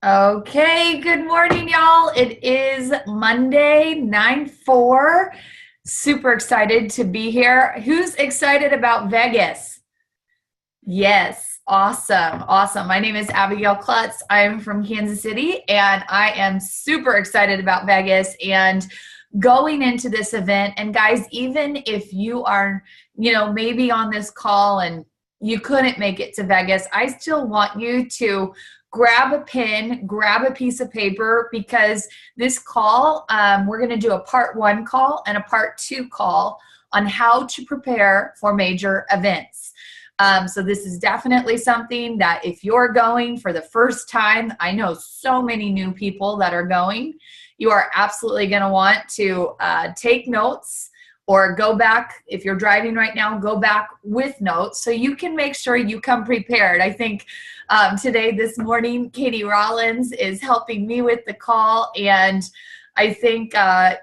Okay, good morning, y'all. It is Monday, 9/4. Super excited to be here. Who's excited about Vegas? Yes, awesome, awesome. My name is Abigail Klutz. I'm from Kansas City, and I am super excited about Vegas and going into this event. And guys, even if you are, maybe on this call and you couldn't make it to Vegas, I still want you to grab a pen, grab a piece of paper, because this call, we're going to do a part 1 call and a part 2 call on how to prepare for major events. So this is definitely something that if you're going for the first time, I know so many new people that are going, you are absolutely going to want to take notes or go back. If you're driving right now, go back with notes so you can make sure you come prepared. I think this morning, Katie Rollins is helping me with the call, and I think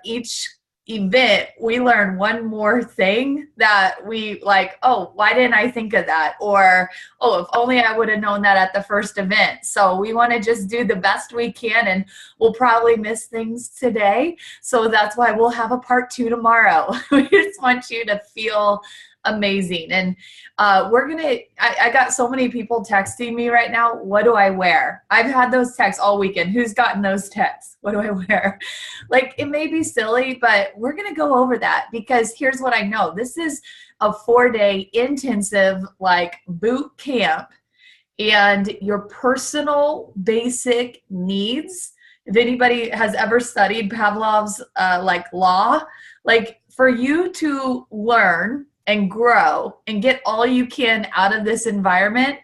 each event we learn one more thing that we like, oh, why didn't I think of that? Or, oh, if only I would have known that at the first event. So we want to just do the best we can, and we'll probably miss things today. So that's why we'll have a part 2 tomorrow. We just want you to feel amazing. And I got so many people texting me right now, what do I wear? I've had those texts all weekend. Who's gotten those texts? What do I wear? Like, it may be silly, but we're going to go over that, because here's what I know. This is a 4-day intensive, like, boot camp, and your personal basic needs. If anybody has ever studied Pavlov's law, like, for you to learn and grow and get all you can out of this environment,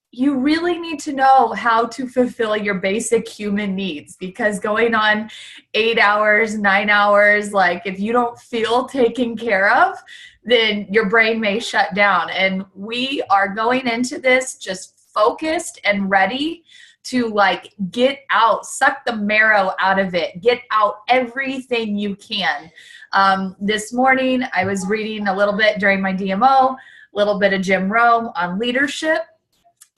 you really need to know how to fulfill your basic human needs, because going on 8 hours, 9 hours, like, if you don't feel taken care of, then your brain may shut down. And we are going into this just focused and ready to, like, get out, suck the marrow out of it, get out everything you can. This morning, I was reading a little bit during my DMO, a little bit of Jim Rome on leadership.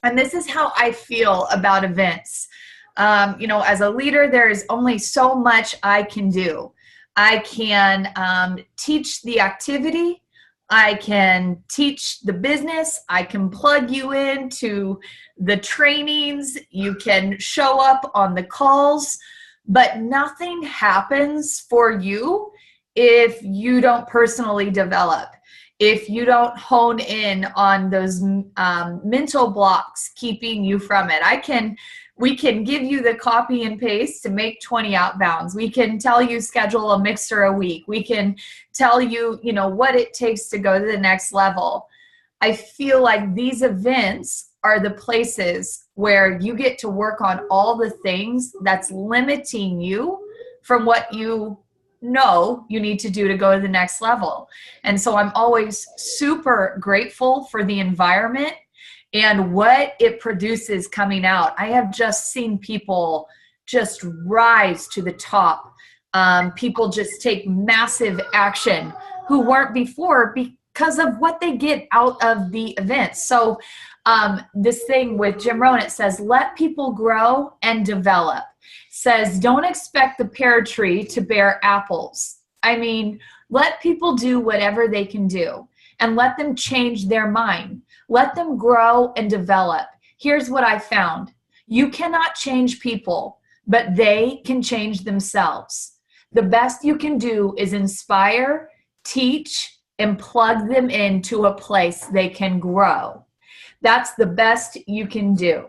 And this is how I feel about events. As a leader, there is only so much I can do. I can teach the activity. I can teach the business. I can plug you into the trainings. You can show up on the calls, but nothing happens for you if you don't personally develop, if you don't hone in on those mental blocks keeping you from it. We can give you the copy and paste to make 20 outbounds. We can tell you schedule a mixer a week. We can tell you, what it takes to go to the next level. I feel like these events are the places where you get to work on all the things that's limiting you from what you know you need to do to go to the next level. And so I'm always super grateful for the environment and what it produces coming out. I have just seen people just rise to the top. People just take massive action who weren't before because of what they get out of the event. So this thing with Jim Rohn, it says, let people grow and develop. Says, don't expect the pear tree to bear apples. I mean, let people do whatever they can do and let them change their mind. Let them grow and develop. Here's what I found. You cannot change people, but they can change themselves. The best you can do is inspire, teach, and plug them into a place they can grow. That's the best you can do.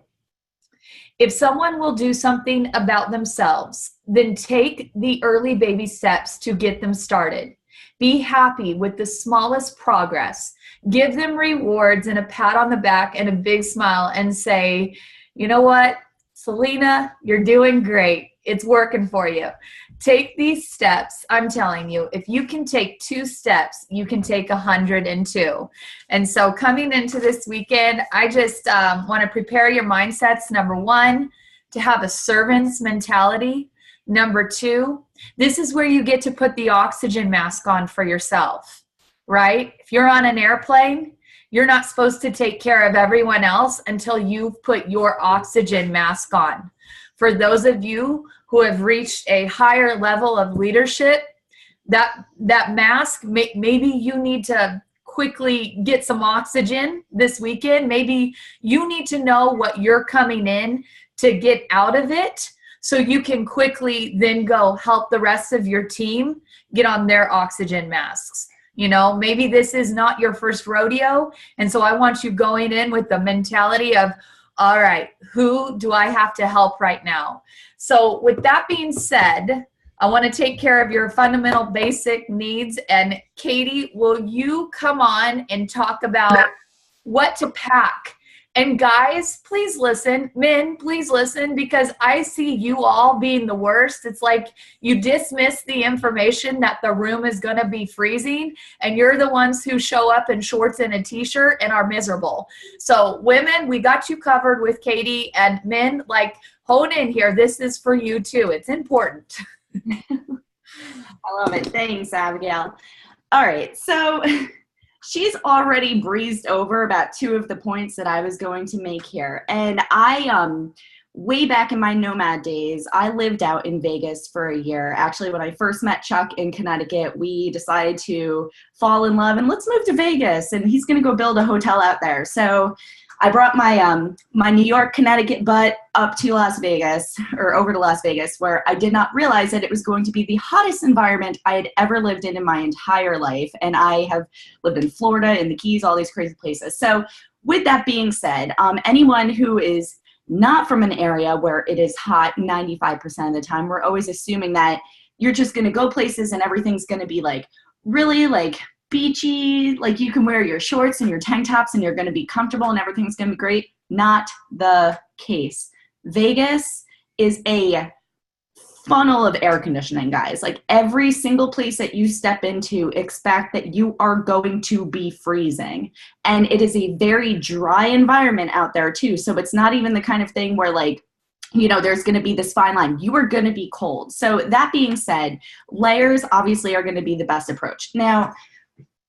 If someone will do something about themselves, then take the early baby steps to get them started. Be happy with the smallest progress. Give them rewards and a pat on the back and a big smile and say, you know what, Selena, you're doing great. It's working for you. Take these steps. I'm telling you, if you can take 2 steps, you can take 102. And so coming into this weekend, I just want to prepare your mindsets. Number 1, to have a servant's mentality. Number 2, this is where you get to put the oxygen mask on for yourself, right? If you're on an airplane, you're not supposed to take care of everyone else until you've put your oxygen mask on. for those of you who have reached a higher level of leadership, that mask, maybe you need to quickly get some oxygen this weekend. Maybe you need to know what you're coming in to get out of it, so you can quickly then go help the rest of your team get on their oxygen masks. Maybe this is not your first rodeo. And so I want you going in with the mentality of, all right, who do I have to help right now? So with that being said, I want to take care of your fundamental basic needs. And Katie, will you come on and talk about what to pack? And guys, please listen. Men, please listen, because I see you all being the worst. It's like you dismiss the information that the room is going to be freezing, and you're the ones who show up in shorts and a t-shirt and are miserable. So women, we got you covered with Katie, and men, like, hold in here. This is for you too. It's important. I love it. Thanks, Abigail. All right. So she's already breezed over about two of the points that I was going to make here. And way back in my nomad days, I lived out in Vegas for a year. Actually, when I first met Chuck in Connecticut, we decided to fall in love and let's move to Vegas. And he's going to go build a hotel out there. So I brought my New York, Connecticut butt up to Las Vegas, or over to Las Vegas, where I did not realize that it was going to be the hottest environment I had ever lived in my entire life. And I have lived in Florida, in the Keys, all these crazy places. So with that being said, anyone who is not from an area where it is hot 95% of the time, we're always assuming that you're just going to go places and everything's going to be like really like beachy, like you can wear your shorts and your tank tops and you're going to be comfortable and everything's going to be great. Not the case. Vegas is a funnel of air conditioning, guys. Like every single place that you step into, expect that you are going to be freezing. And it is a very dry environment out there too. So it's not even the kind of thing where like, there's going to be this fine line. You are going to be cold. So that being said, layers obviously are going to be the best approach. Now,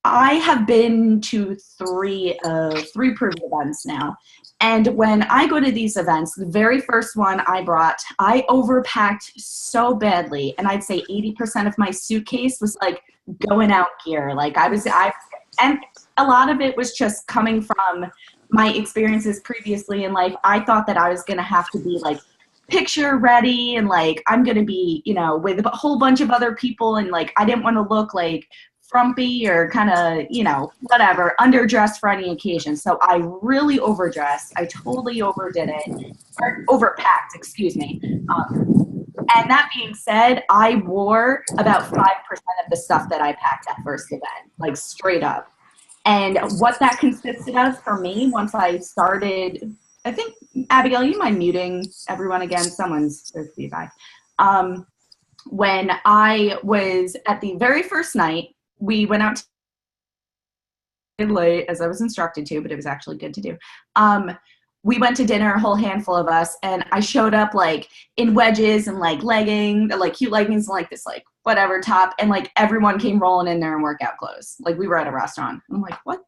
I have been to three proof events now. And when I go to these events, the very first one I overpacked so badly. And I'd say 80% of my suitcase was like going out gear. Like and a lot of it was just coming from my experiences previously in life. I thought that I was going to have to be like picture ready and like, I'm going to be, with a whole bunch of other people. And like, I didn't want to look like frumpy or kind of, whatever, underdressed for any occasion. So I really overdressed. I totally overdid it, or overpacked, excuse me. And that being said, I wore about 5% of the stuff that I packed at first event, like straight up. And what that consisted of for me, once I started, I think, Abigail, you mind muting everyone again? Someone's supposed to be back. When I was at the very first night, we went out late as I was instructed to, but it was actually good to do. We went to dinner, a whole handful of us, and I showed up like in wedges and like cute leggings and like this like whatever top, and like everyone came rolling in there in workout clothes. Like we were at a restaurant. I'm like, what?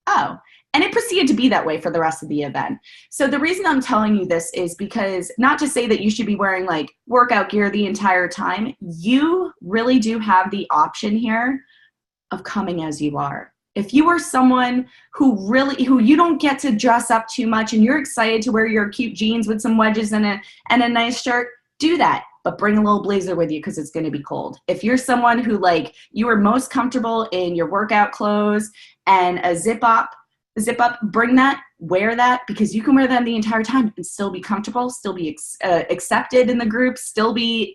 Oh. And it proceeded to be that way for the rest of the event. So the reason I'm telling you this is because not to say that you should be wearing like workout gear the entire time. You really do have the option here of coming as you are. If you are someone who you don't get to dress up too much and you're excited to wear your cute jeans with some wedges and a nice shirt, do that. But bring a little blazer with you because it's going to be cold. If you're someone who like you are most comfortable in your workout clothes and a zip up, bring that, wear that, because you can wear them the entire time and still be comfortable, still be accepted in the group, still be,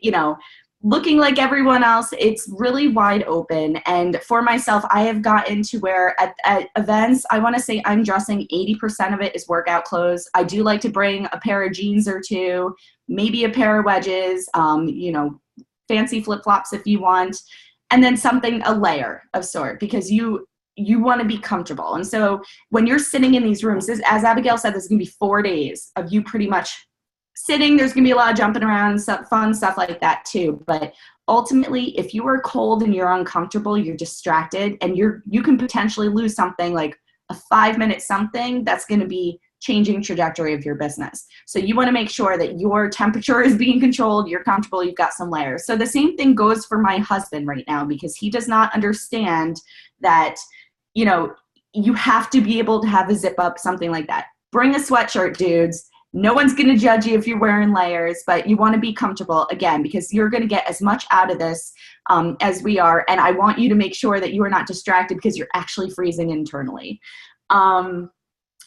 looking like everyone else. It's really wide open. And for myself, I have gotten to where at events, I want to say I'm dressing 80% of it is workout clothes. I do like to bring a pair of jeans or two, maybe a pair of wedges, fancy flip-flops if you want, and then a layer of sort, because you want to be comfortable. And so when you're sitting in these rooms, as Abigail said, there's going to be 4 days of you pretty much sitting. There's going to be a lot of jumping around and stuff, fun stuff like that too. But ultimately, if you are cold and you're uncomfortable, you're distracted, and you can potentially lose something like a 5-minute something that's going to be changing trajectory of your business. So you want to make sure that your temperature is being controlled, you're comfortable, you've got some layers. So the same thing goes for my husband right now, because he does not understand that, you know, you have to be able to have a zip up, something like that. Bring a sweatshirt, dudes. No one's going to judge you if you're wearing layers, but you want to be comfortable, again, because you're going to get as much out of this as we are. And I want you to make sure that you are not distracted because you're actually freezing internally.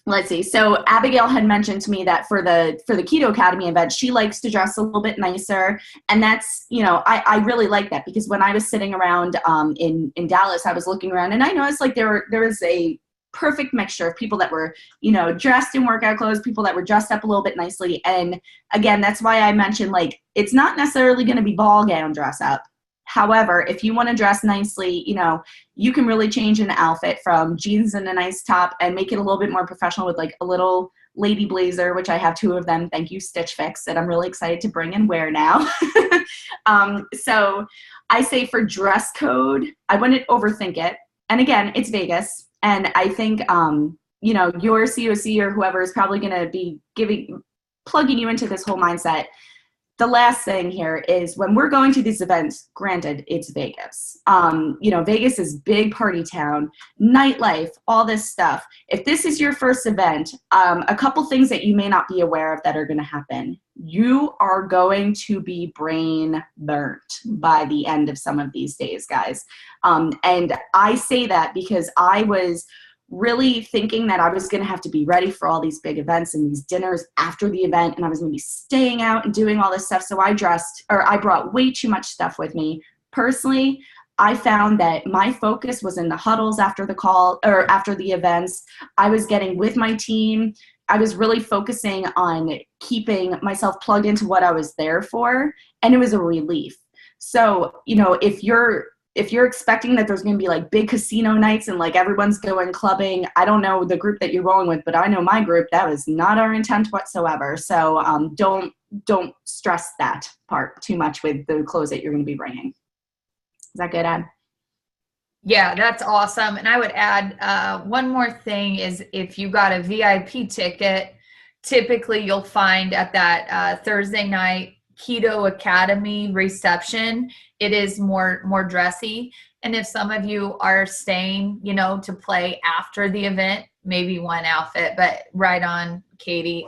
Let's see. So Abigail had mentioned to me that for the Keto Academy event, she likes to dress a little bit nicer. And that's, you know, I really like that, because when I was sitting around in Dallas, I was looking around and I noticed like there was a perfect mixture of people that were, you know, dressed in workout clothes, people that were dressed up a little bit nicely. And again, that's why I mentioned, like, it's not necessarily going to be ball gown dress up. However, if you want to dress nicely, you know, you can really change an outfit from jeans and a nice top and make it a little bit more professional with like a little lady blazer, which I have 2 of them. Thank you, Stitch Fix, that I'm really excited to bring and wear now. So I say for dress code, I wouldn't overthink it. And again, it's Vegas. And I think, you know, your COC or whoever is probably going to be plugging you into this whole mindset. The last thing here is when we're going to these events, granted, it's Vegas. You know, Vegas is big party town, nightlife, all this stuff. If this is your first event, a couple things that you may not be aware of that are going to happen. You are going to be brain burnt by the end of some of these days, guys. And I say that because I was really thinking that I was going to have to be ready for all these big events and these dinners after the event, and I was going to be staying out and doing all this stuff. So I brought way too much stuff with me. Personally, I found that my focus was in the huddles after the call or after the events. I was getting with my team. I was really focusing on keeping myself plugged into what I was there for, and it was a relief. So, you know, if you're expecting that there's going to be like big casino nights and like everyone's going clubbing, I don't know the group that you're rolling with, but I know my group, that was not our intent whatsoever. So don't stress that part too much with the clothes that you're going to be bringing. Is that good, Ed? Yeah, that's awesome. And I would add one more thing is if you got a VIP ticket, typically you'll find at that Thursday night Keto Academy reception, it is more dressy. And if some of you are staying, you know, to play after the event, maybe one outfit, but right on, Katie.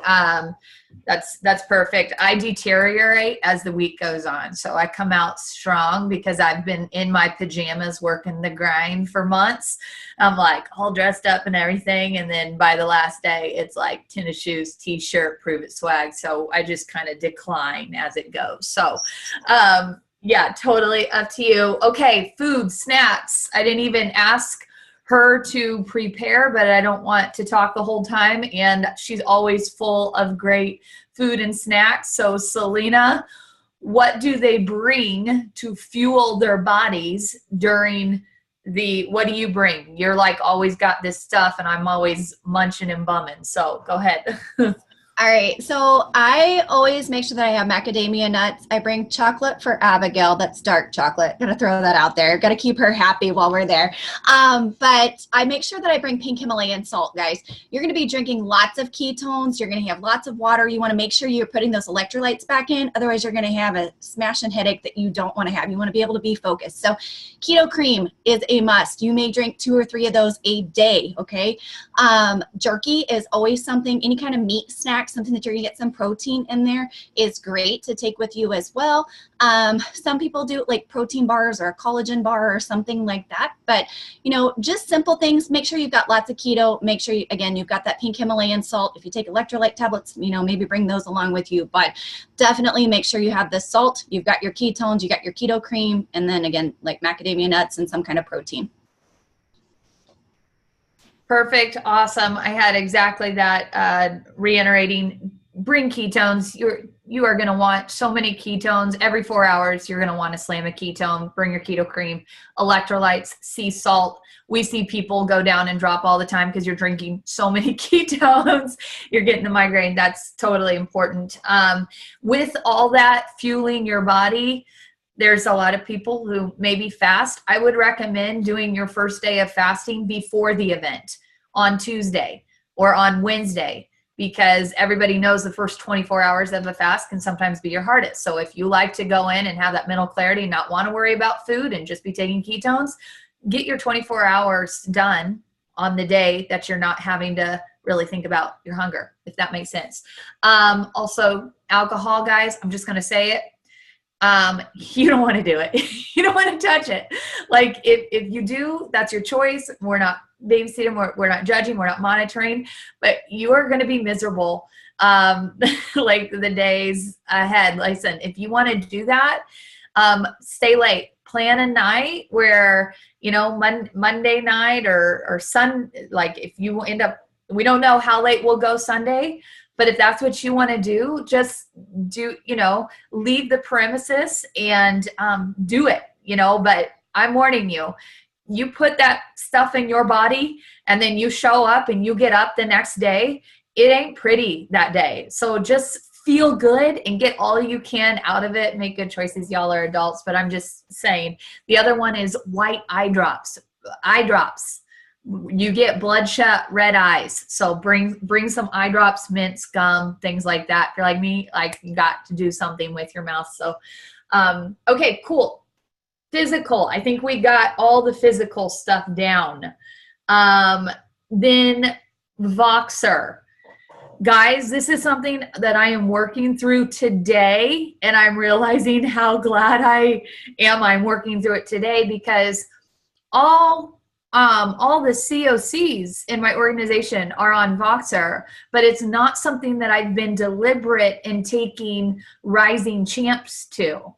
That's perfect. I deteriorate as the week goes on. So I come out strong because I've been in my pajamas working the grind for months. I'm like all dressed up and everything. And then by the last day, it's like tennis shoes, t-shirt, prove it swag. So I just kind of decline as it goes. So, yeah, totally up to you. Okay. Food, snacks. I didn't even ask her to prepare, but I don't want to talk the whole time. And she's always full of great food and snacks. So Selena, what do they bring to fuel their bodies during what do you bring? You're like always got this stuff and I'm always munching and bumming. So go ahead. All right, so I always make sure that I have macadamia nuts. I bring chocolate for Abigail. That's dark chocolate. Gotta throw that out there. Gotta keep her happy while we're there. But I make sure that I bring pink Himalayan salt, guys. You're gonna be drinking lots of ketones. You're gonna have lots of water. You wanna make sure you're putting those electrolytes back in. Otherwise, you're gonna have a smashing headache that you don't wanna have. You wanna be able to be focused. So keto cream is a must. You may drink 2 or 3 of those a day, okay? Jerky is always something, any kind of meat snack, something that you're gonna get some protein in there is great to take with you as well. Some people do like protein bars or a collagen bar or something like that, but you know, just simple things. Make sure you've got lots of keto. Make sure you've got that pink Himalayan salt. If you take electrolyte tablets, you know, maybe bring those along with you, but definitely make sure you have the salt, you've got your ketones, you got your keto cream, and then again, like macadamia nuts and some kind of protein. Perfect. Awesome. I had exactly that, reiterating, bring ketones. You are going to want so many ketones every 4 hours. You're going to want to slam a ketone, bring your keto cream, electrolytes, sea salt. We see people go down and drop all the time because you're drinking so many ketones. You're getting the migraine. That's totally important. With all that fueling your body, there's a lot of people who maybe fast. I would recommend doing your first day of fasting before the event on Tuesday or on Wednesday, because everybody knows the first 24 hours of a fast can sometimes be your hardest. So if you like to go in and have that mental clarity and not want to worry about food and just be taking ketones, get your 24 hours done on the day that you're not having to really think about your hunger, if that makes sense. Also, alcohol, guys, I'm just going to say it. You don't want to do it. You don't want to touch it. Like if you do, that's your choice. We're not babysitting. We're not judging. We're not monitoring, but you are going to be miserable. Like the days ahead. Listen, if you want to do that, stay late, plan a night where, Monday night or like if you end up, we don't know how late we'll go Sunday, but if that's what you want to do, just do, leave the premises and do it, but I'm warning you, you put that stuff in your body and then you show up and you get up the next day, it ain't pretty that day. So just feel good and get all you can out of it. Make good choices. Y'all are adults, but I'm just saying. The other one is white eye drops. Eye drops. You get bloodshot red eyes. So bring some eye drops, mints, gum, things like that. If you're like me, like you got to do something with your mouth. So, okay, cool. Physical. I think we got all the physical stuff down. Then Voxer. Guys, this is something that I am working through today, and I'm realizing how glad I am I'm working through it today, because all the COCs in my organization are on Voxer, but it's not something that I've been deliberate in taking rising champs to.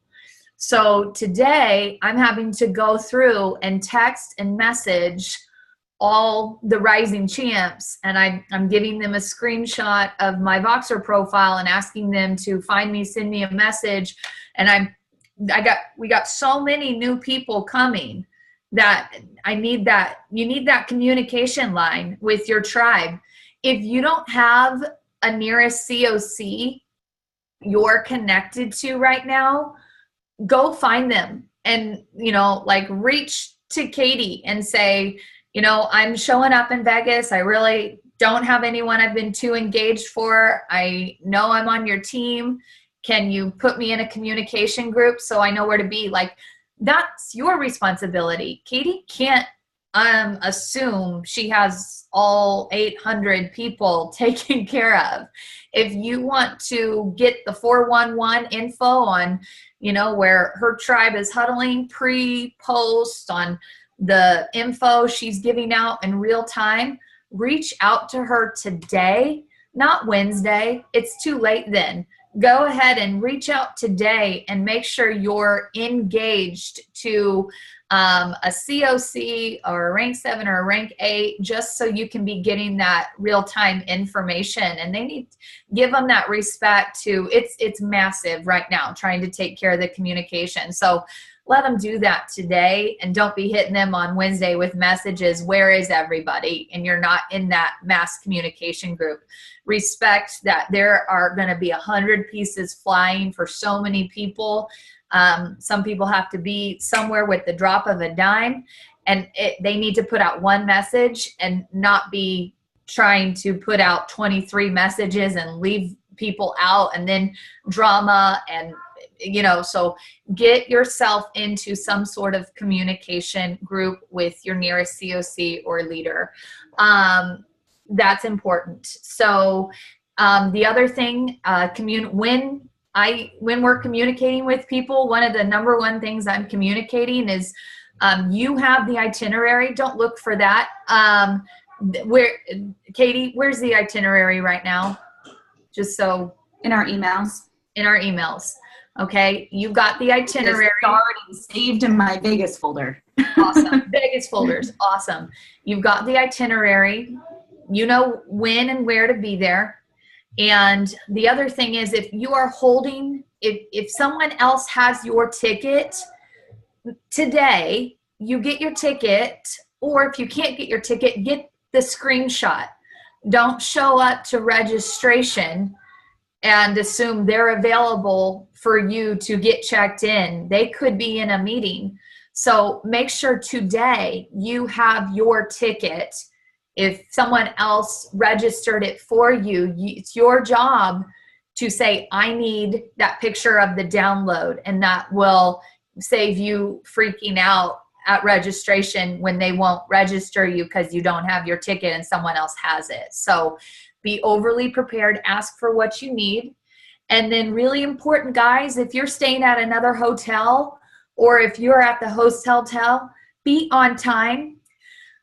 So today I'm having to go through and text and message all the rising champs, and I'm giving them a screenshot of my Voxer profile and asking them to find me, send me a message. And we got so many new people coming that you need that communication line with your tribe. If you don't have a nearest COC you're connected to right now, go find them and, reach to Katie and say, I'm showing up in Vegas. I really don't have anyone I've been too engaged for. I know I'm on your team. Can you put me in a communication group so I know where to be? Like, that's your responsibility. Katie can't assume she has all 800 people taken care of. If you want to get the 411 info on, where her tribe is huddling, pre-post, on the info she's giving out in real time, reach out to her today, not Wednesday. It's too late then. Go ahead and reach out today and make sure you're engaged to a COC or a rank 7 or a rank 8, just so you can be getting that real-time information. And they need to give them that respect to, it's massive right now, trying to take care of the communication. So let them do that today, and don't be hitting them on Wednesday with messages, where is everybody? And you're not in that mass communication group. Respect that there are going to be 100 pieces flying for so many people. Some people have to be somewhere with the drop of a dime, and they need to put out one message and not be trying to put out 23 messages and leave people out, and then drama and so get yourself into some sort of communication group with your nearest COC or leader. That's important. So the other thing, when we're communicating with people, one of the number one things I'm communicating is you have the itinerary. Don't look for that. Katie, where's the itinerary right now? Just so. In our emails. In our emails. Okay, you got the itinerary. It's already saved in my Vegas folder. Awesome. Vegas folders. Awesome. You've got the itinerary. You know when and where to be there. And the other thing is, if you are holding, if someone else has your ticket today, you get your ticket, or if you can't get your ticket, get the screenshot. Don't show up to registration and assume they're available for you to get checked in. They could be in a meeting. So make sure today you have your ticket If someone else registered it for you, it's your job to say, I need that picture of the download, and that will save you freaking out at registration when they won't register you because you don't have your ticket and someone else has it. So be overly prepared, ask for what you need. And then really important, guys, if you're staying at another hotel or if you're at the host hotel, be on time.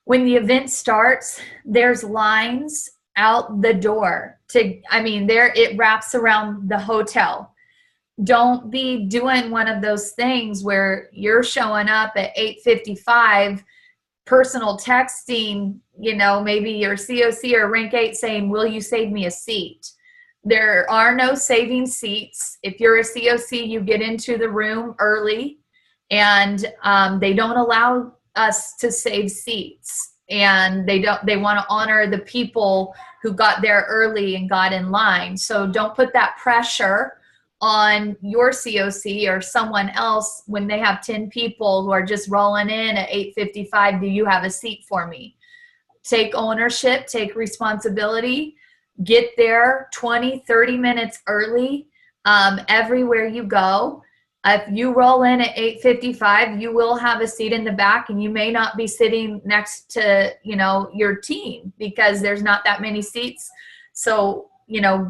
When the event starts, there's lines out the door there it wraps around the hotel. Don't be doing one of those things where you're showing up at 8:55, personal texting, maybe your COC or rank 8 saying, will you save me a seat? There are no saving seats. If you're a COC, you get into the room early, and they don't allow us to save seats. And they want to honor the people who got there early and got in line. So don't put that pressure on your COC or someone else when they have 10 people who are just rolling in at 8:55. Do you have a seat for me? Take ownership, take responsibility. Get there 20, 30 minutes early everywhere you go. If you roll in at 8:55, you will have a seat in the back, and you may not be sitting next to, your team because there's not that many seats. So,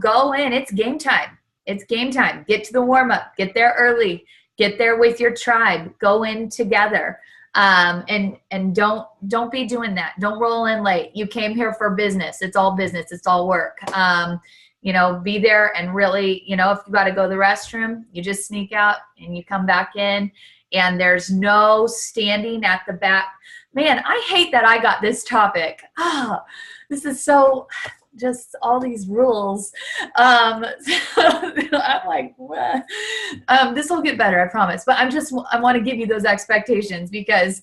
go in. It's game time. It's game time. Get to the warm up. Get there early. Get there with your tribe. Go in together. And don't be doing that. Don't roll in late. You came here for business. It's all business. It's all work. Be there and really, if you got to go to the restroom, you just sneak out and you come back in, and there's no standing at the back. Man, I hate that I got this topic. This is so just all these rules. I'm like, what? This will get better, I promise. But I want to give you those expectations, because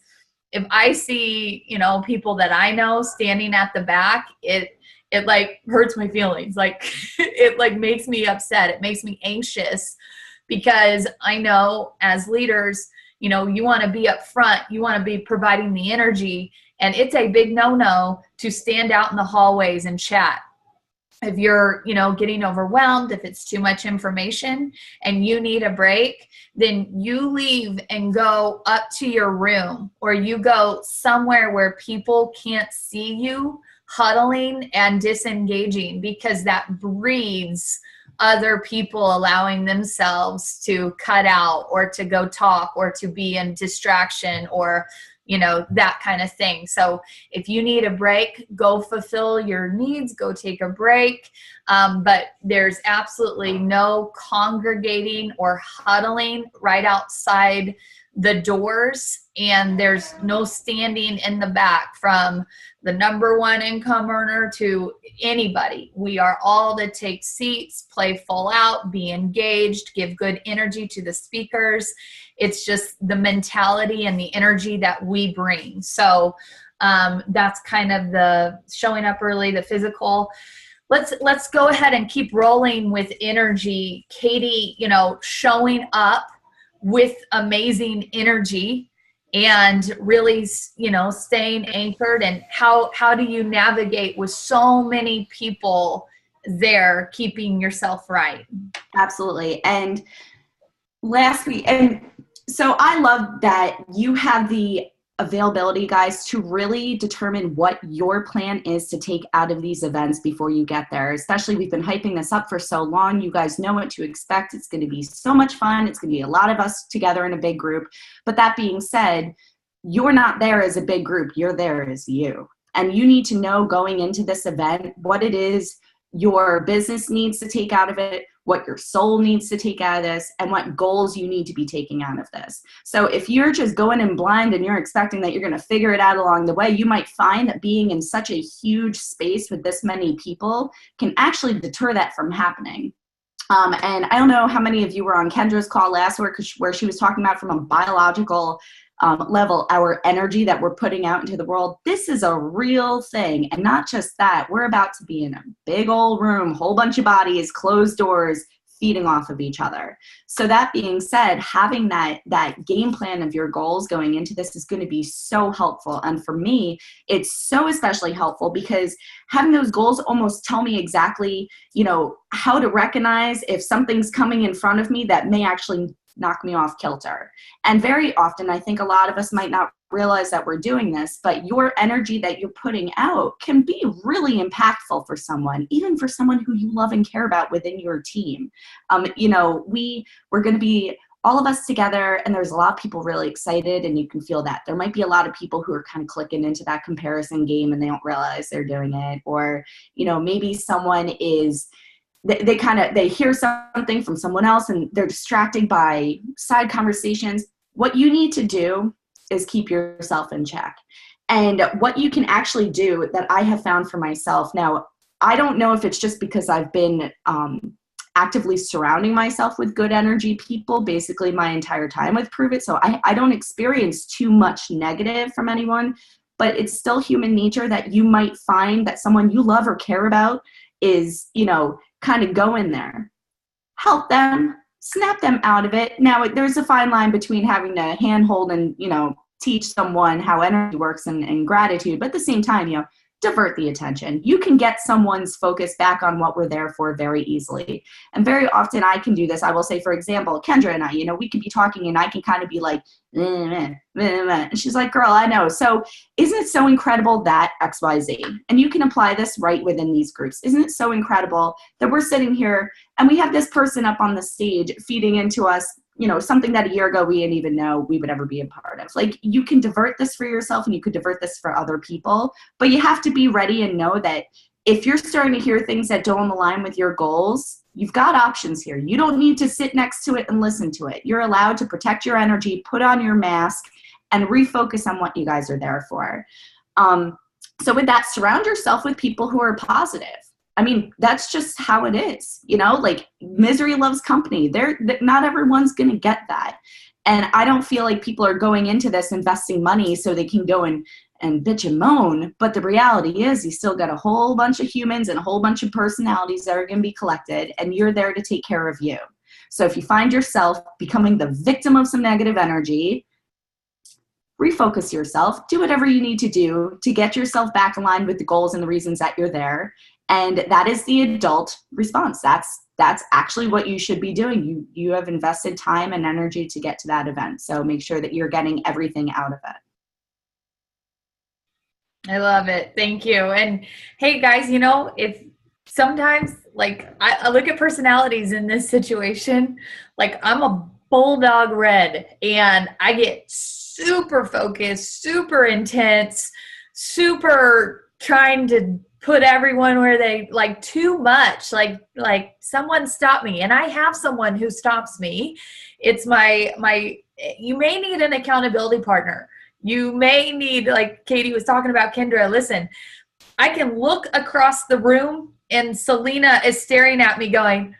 if I see, people that I know standing at the back, it like hurts my feelings. Like it like makes me upset. It makes me anxious, because I know as leaders, you want to be up front, you want to be providing the energy, and it's a big no-no to stand out in the hallways and chat. If you're, getting overwhelmed, if it's too much information and you need a break, then you leave and go up to your room, or you go somewhere where people can't see you huddling and disengaging, because that breeds other people allowing themselves to cut out or to go talk or to be in distraction or that kind of thing. So if you need a break, go fulfill your needs, go take a break. But there's absolutely no congregating or huddling right outside the doors, and there's no standing in the back from the number one income earner to anybody. We are all to take seats, play full out, be engaged, give good energy to the speakers. It's just the mentality and the energy that we bring. So that's kind of the showing up early, the physical. Let's go ahead and keep rolling with energy. Katie, showing up with amazing energy and really, staying anchored. And how do you navigate with so many people there, keeping yourself right? Absolutely. And last week, and so I love that you have the availability, guys, to really determine what your plan is to take out of these events before you get there. Especially, we've been hyping this up for so long. You guys know what to expect. It's going to be so much fun. It's going to be a lot of us together in a big group. But that being said, you're not there as a big group. You're there as you. And you need to know going into this event what it is your business needs to take out of it, what your soul needs to take out of this, and what goals you need to be taking out of this. So if you're just going in blind and you're expecting that you're going to figure it out along the way, you might find that being in such a huge space with this many people can actually deter that from happening. And I don't know how many of you were on Kendra's call last week where she was talking about from a biological level, our energy that we're putting out into the world. This is a real thing. And not just that, we're about to be in a big old room, whole bunch of bodies, closed doors, feeding off of each other. So that being said, having that game plan of your goals going into this is going to be so helpful. And for me, it's so especially helpful because having those goals almost tell me exactly, how to recognize if something's coming in front of me that may actually knock me off kilter. And very often, I think a lot of us might not realize that we're doing this, but your energy that you're putting out can be really impactful for someone, even for someone who you love and care about within your team. We're going to be all of us together, and there's a lot of people really excited, and you can feel that. There might be a lot of people who are kind of clicking into that comparison game and they don't realize they're doing it. Or, maybe someone is they hear something from someone else and they're distracted by side conversations. What you need to do is keep yourself in check. And what you can actually do that I have found for myself, now, I don't know if it's just because I've been actively surrounding myself with good energy people basically my entire time with Prove It. So I don't experience too much negative from anyone, but it's still human nature that you might find that someone you love or care about is, kind of go in there, help them, snap them out of it. Now, there's a fine line between having to handhold and, teach someone how energy works and gratitude, but at the same time, divert the attention. You can get someone's focus back on what we're there for very easily. And very often I can do this. I will say, for example, Kendra and I, we could be talking and I can kind of be like, and she's like, girl, I know. So isn't it so incredible that XYZ? And you can apply this right within these groups. Isn't it so incredible that we're sitting here and we have this person up on the stage feeding into us, something that a year ago we didn't even know we would ever be a part of. Like, you can divert this for yourself and you could divert this for other people, but you have to be ready and know that if you're starting to hear things that don't align with your goals, you've got options here. You don't need to sit next to it and listen to it. You're allowed to protect your energy, put on your mask, and refocus on what you guys are there for. So with that, surround yourself with people who are positive. I mean, that's just how it is, like misery loves company. Not everyone's going to get that. And I don't feel like people are going into this investing money so they can go and bitch and moan. But the reality is you still got a whole bunch of humans and a whole bunch of personalities that are going to be collected, and you're there to take care of you. So if you find yourself becoming the victim of some negative energy, refocus yourself, do whatever you need to do to get yourself back aligned with the goals and the reasons that you're there. And that is the adult response. That's actually what you should be doing. You have invested time and energy to get to that event. So make sure that you're getting everything out of it. I love it. Thank you. And hey guys, if sometimes like I look at personalities in this situation, like I'm a bulldog red and I get super focused, super intense, super trying to put everyone where they like too much, like someone stop me. And I have someone who stops me. It's you may need an accountability partner. You may need, like Katie was talking about, Kendra, listen, I can look across the room and Selena is staring at me going,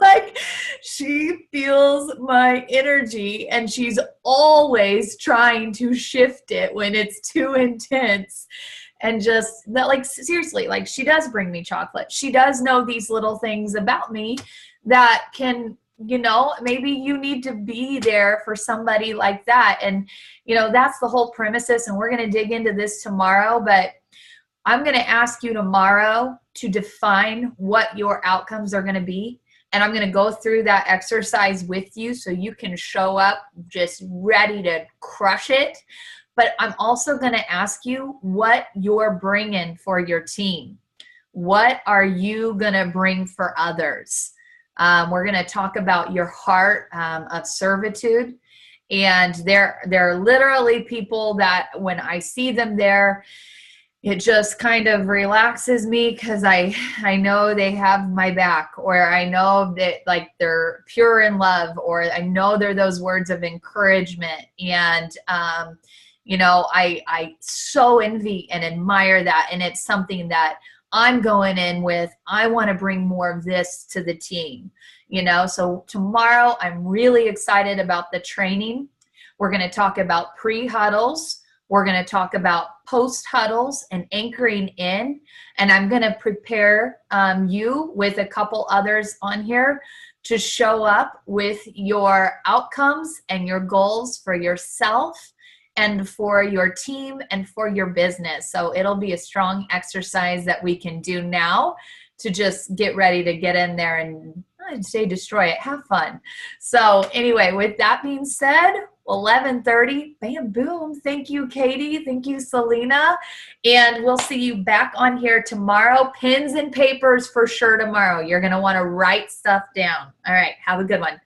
like she feels my energy and she's always trying to shift it when it's too intense. And just that, like, seriously, like she does bring me chocolate. She does know these little things about me that can, maybe you need to be there for somebody like that. And, that's the whole premises. And we're going to dig into this tomorrow, but I'm going to ask you tomorrow to define what your outcomes are going to be. And I'm going to go through that exercise with you so you can show up just ready to crush it. But I'm also going to ask you what you're bringing for your team. What are you going to bring for others? We're going to talk about your heart of servitude. And there are literally people that when I see them there, it just kind of relaxes me because I know they have my back, or I know that like they're pure in love, or I know they're those words of encouragement. And, I so envy and admire that. And it's something that I'm going in with. I want to bring more of this to the team, so tomorrow I'm really excited about the training. We're going to talk about pre-huddles. We're going to talk about post huddles and anchoring in. And I'm going to prepare you with a couple others on here to show up with your outcomes and your goals for yourself and for your team and for your business. So it'll be a strong exercise that we can do now to just get ready to get in there and, I'd say, destroy it. Have fun. So anyway, with that being said, 11:30, bam, boom. Thank you, Katie. Thank you, Selena. And we'll see you back on here tomorrow. Pens and papers for sure tomorrow. You're going to want to write stuff down. All right. Have a good one.